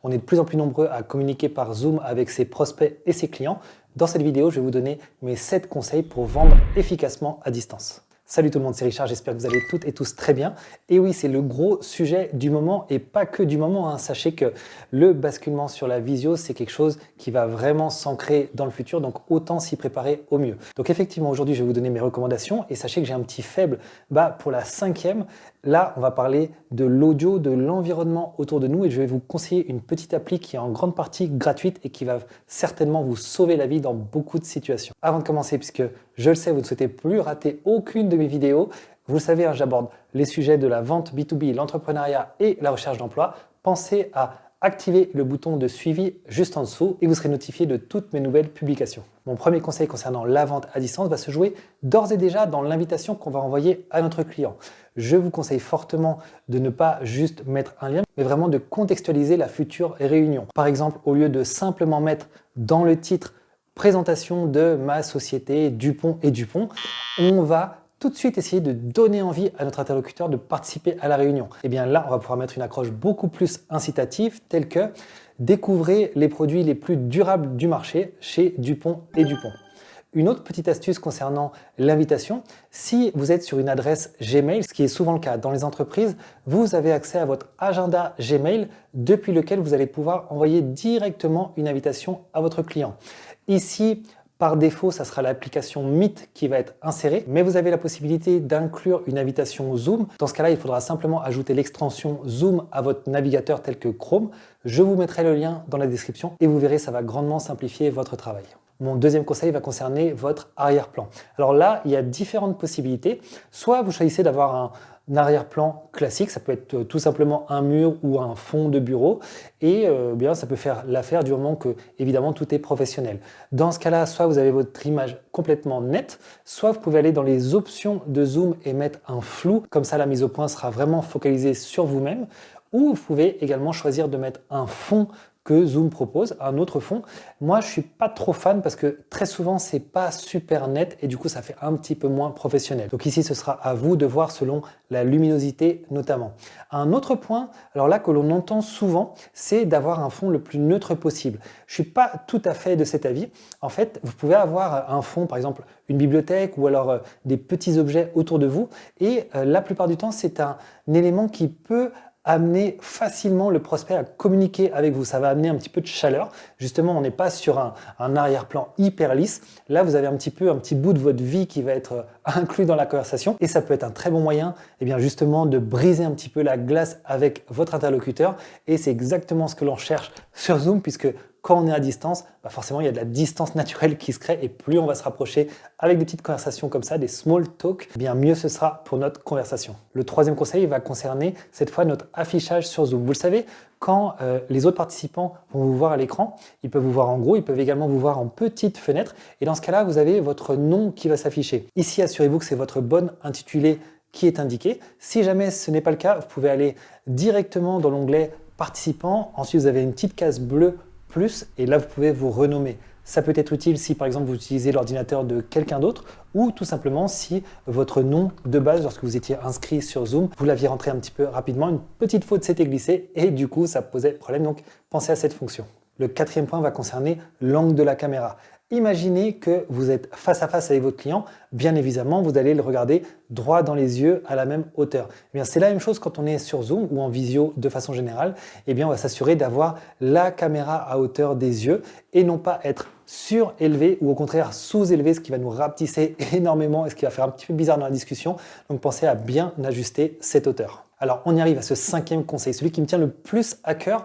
On est de plus en plus nombreux à communiquer par Zoom avec ses prospects et ses clients. Dans cette vidéo, je vais vous donner mes 7 conseils pour vendre efficacement à distance. Salut tout le monde, c'est Richard, j'espère que vous allez toutes et tous très bien. Et oui, c'est le gros sujet du moment et pas que du moment. Sachez que le basculement sur la visio, c'est quelque chose qui va vraiment s'ancrer dans le futur, donc autant s'y préparer au mieux. Donc effectivement, aujourd'hui, je vais vous donner mes recommandations et sachez que j'ai un petit faible pour la 5e. Là, on va parler de l'audio, de l'environnement autour de nous et je vais vous conseiller une petite appli qui est en grande partie gratuite et qui va certainement vous sauver la vie dans beaucoup de situations. Avant de commencer, puisque je le sais, vous ne souhaitez plus rater aucune de mes vidéos, vous le savez, j'aborde les sujets de la vente B2B, l'entrepreneuriat et la recherche d'emploi. Pensez à activez le bouton de suivi juste en dessous et vous serez notifié de toutes mes nouvelles publications. Mon premier conseil concernant la vente à distance va se jouer d'ores et déjà dans l'invitation qu'on va envoyer à notre client. Je vous conseille fortement de ne pas juste mettre un lien, mais vraiment de contextualiser la future réunion. Par exemple, au lieu de simplement mettre dans le titre « Présentation de ma société Dupont et Dupont », on va tout de suite essayer de donner envie à notre interlocuteur de participer à la réunion. Et bien là, on va pouvoir mettre une accroche beaucoup plus incitative, telle que « Découvrez les produits les plus durables du marché chez Dupont et Dupont ». Une autre petite astuce concernant l'invitation, si vous êtes sur une adresse Gmail, ce qui est souvent le cas dans les entreprises, vous avez accès à votre agenda Gmail depuis lequel vous allez pouvoir envoyer directement une invitation à votre client. Ici, par défaut, ça sera l'application Meet qui va être insérée, mais vous avez la possibilité d'inclure une invitation Zoom. Dans ce cas-là, il faudra simplement ajouter l'extension Zoom à votre navigateur tel que Chrome. Je vous mettrai le lien dans la description et vous verrez, ça va grandement simplifier votre travail. Mon deuxième conseil va concerner votre arrière-plan. Alors là, il y a différentes possibilités. Soit vous choisissez d'avoir un arrière-plan classique, ça peut être tout simplement un mur ou un fond de bureau et bien ça peut faire l'affaire du moment que évidemment tout est professionnel. Dans ce cas-là, soit vous avez votre image complètement nette, soit vous pouvez aller dans les options de Zoom et mettre un flou, comme ça la mise au point sera vraiment focalisée sur vous-même, ou vous pouvez également choisir de mettre un fond que Zoom propose, un autre fond. Moi, je suis pas trop fan parce que très souvent, c'est pas super net et du coup, ça fait un petit peu moins professionnel. Donc ici, ce sera à vous de voir selon la luminosité notamment. Un autre point, alors là, que l'on entend souvent, c'est d'avoir un fond le plus neutre possible. Je suis pas tout à fait de cet avis. En fait, vous pouvez avoir un fond, par exemple, une bibliothèque ou alors des petits objets autour de vous et la plupart du temps, c'est un élément qui peut amener facilement le prospect à communiquer avec vous. Ça va amener un petit peu de chaleur. Justement, on n'est pas sur un arrière-plan hyper lisse. Là, vous avez un petit bout de votre vie qui va être inclus dans la conversation et ça peut être un très bon moyen justement de briser un petit peu la glace avec votre interlocuteur et c'est exactement ce que l'on cherche sur Zoom puisque quand on est à distance, forcément, il y a de la distance naturelle qui se crée et plus on va se rapprocher avec des petites conversations comme ça, des small talk, mieux ce sera pour notre conversation. Le troisième conseil va concerner cette fois notre affichage sur Zoom. Vous le savez, quand les autres participants vont vous voir à l'écran, ils peuvent vous voir en gros, ils peuvent également vous voir en petite fenêtre et dans ce cas-là, vous avez votre nom qui va s'afficher. Ici, assurez-vous que c'est votre bon intitulé qui est indiqué. Si jamais ce n'est pas le cas, vous pouvez aller directement dans l'onglet participants. Ensuite, vous avez une petite case bleue plus et là vous pouvez vous renommer. Ça peut être utile si par exemple vous utilisez l'ordinateur de quelqu'un d'autre ou tout simplement si votre nom de base lorsque vous étiez inscrit sur Zoom, vous l'aviez rentré un petit peu rapidement, une petite faute s'était glissée et du coup ça posait problème, donc pensez à cette fonction. Le quatrième point va concerner l'angle de la caméra. Imaginez que vous êtes face à face avec votre client, bien évidemment, vous allez le regarder droit dans les yeux à la même hauteur. C'est la même chose quand on est sur Zoom ou en visio de façon générale. On va s'assurer d'avoir la caméra à hauteur des yeux et non pas être surélevé ou au contraire sous-élevé, ce qui va nous rapetisser énormément et ce qui va faire un petit peu bizarre dans la discussion. Donc pensez à bien ajuster cette hauteur. Alors on y arrive à ce 5e conseil, celui qui me tient le plus à cœur,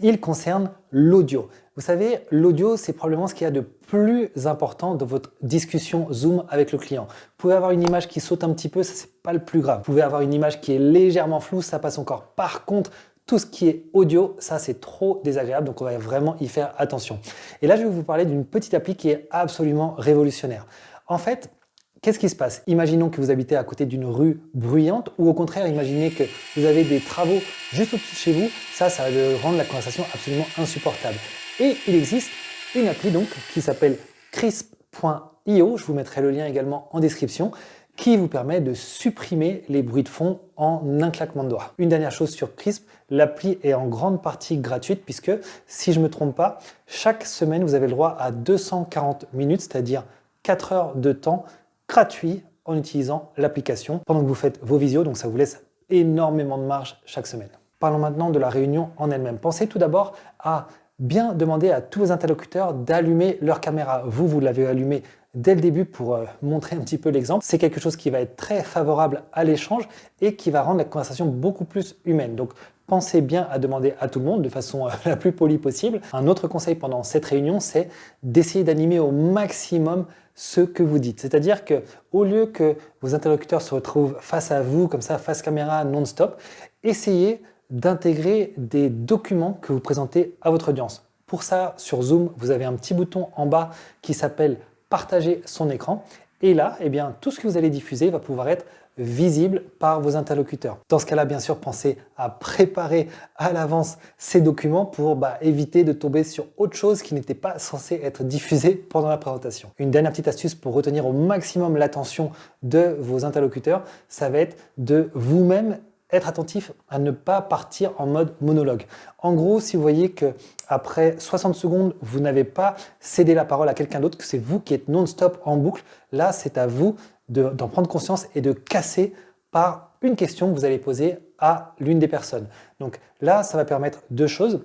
il concerne l'audio. Vous savez, l'audio, c'est probablement ce qu'il y a de plus important dans votre discussion Zoom avec le client. Vous pouvez avoir une image qui saute un petit peu, ça c'est pas le plus grave. Vous pouvez avoir une image qui est légèrement floue, ça passe encore. Par contre, tout ce qui est audio, ça c'est trop désagréable, donc on va vraiment y faire attention. Et là, je vais vous parler d'une petite appli qui est absolument révolutionnaire. En fait, qu'est-ce qui se passe? Imaginons que vous habitez à côté d'une rue bruyante ou au contraire, imaginez que vous avez des travaux juste au-dessus de chez vous. Ça va rendre la conversation absolument insupportable. Et il existe une appli donc qui s'appelle Crisp.io, je vous mettrai le lien également en description, qui vous permet de supprimer les bruits de fond en un claquement de doigts. Une dernière chose sur Krisp, l'appli est en grande partie gratuite puisque, si je ne me trompe pas, chaque semaine vous avez le droit à 240 minutes, c'est-à-dire 4 heures de temps gratuit en utilisant l'application pendant que vous faites vos visios, donc ça vous laisse énormément de marge chaque semaine. Parlons maintenant de la réunion en elle-même. Pensez tout d'abord à bien demander à tous vos interlocuteurs d'allumer leur caméra. Vous l'avez allumé dès le début pour montrer un petit peu l'exemple. C'est quelque chose qui va être très favorable à l'échange et qui va rendre la conversation beaucoup plus humaine. Donc, pensez bien à demander à tout le monde de façon la plus polie possible. Un autre conseil pendant cette réunion, c'est d'essayer d'animer au maximum ce que vous dites. C'est-à-dire que au lieu que vos interlocuteurs se retrouvent face à vous, comme ça, face caméra non-stop, essayez d'intégrer des documents que vous présentez à votre audience. Pour ça, sur Zoom, vous avez un petit bouton en bas qui s'appelle « Partager son écran ». Et là, eh bien, tout ce que vous allez diffuser va pouvoir être visible par vos interlocuteurs. Dans ce cas-là, bien sûr, pensez à préparer à l'avance ces documents pour éviter de tomber sur autre chose qui n'était pas censé être diffusé pendant la présentation. Une dernière petite astuce pour retenir au maximum l'attention de vos interlocuteurs, ça va être de vous-même être attentif à ne pas partir en mode monologue. En gros, si vous voyez que après 60 secondes, vous n'avez pas cédé la parole à quelqu'un d'autre, que c'est vous qui êtes non-stop en boucle, là, c'est à vous d'en prendre conscience et de casser par une question que vous allez poser à l'une des personnes. Donc là, ça va permettre deux choses.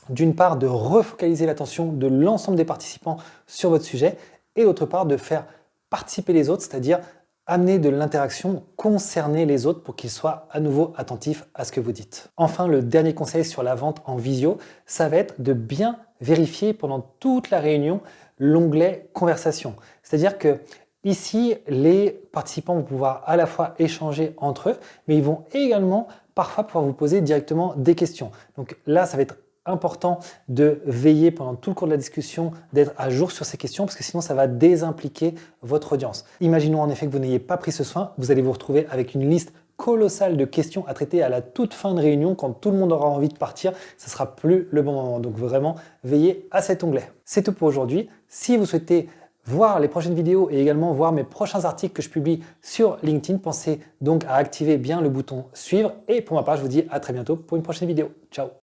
D'une part, de refocaliser l'attention de l'ensemble des participants sur votre sujet et d'autre part, de faire participer les autres, c'est-à-dire amener de l'interaction, concerner les autres pour qu'ils soient à nouveau attentifs à ce que vous dites. Enfin, le dernier conseil sur la vente en visio, ça va être de bien vérifier pendant toute la réunion l'onglet conversation. C'est-à-dire que ici, les participants vont pouvoir à la fois échanger entre eux, mais ils vont également parfois pouvoir vous poser directement des questions. Donc là, ça va être important de veiller pendant tout le cours de la discussion, d'être à jour sur ces questions parce que sinon ça va désimpliquer votre audience. Imaginons en effet que vous n'ayez pas pris ce soin, vous allez vous retrouver avec une liste colossale de questions à traiter à la toute fin de réunion quand tout le monde aura envie de partir, ce sera plus le bon moment. Donc vraiment, veillez à cet onglet. C'est tout pour aujourd'hui. Si vous souhaitez voir les prochaines vidéos et également voir mes prochains articles que je publie sur LinkedIn, pensez donc à activer bien le bouton suivre et pour ma part, je vous dis à très bientôt pour une prochaine vidéo. Ciao!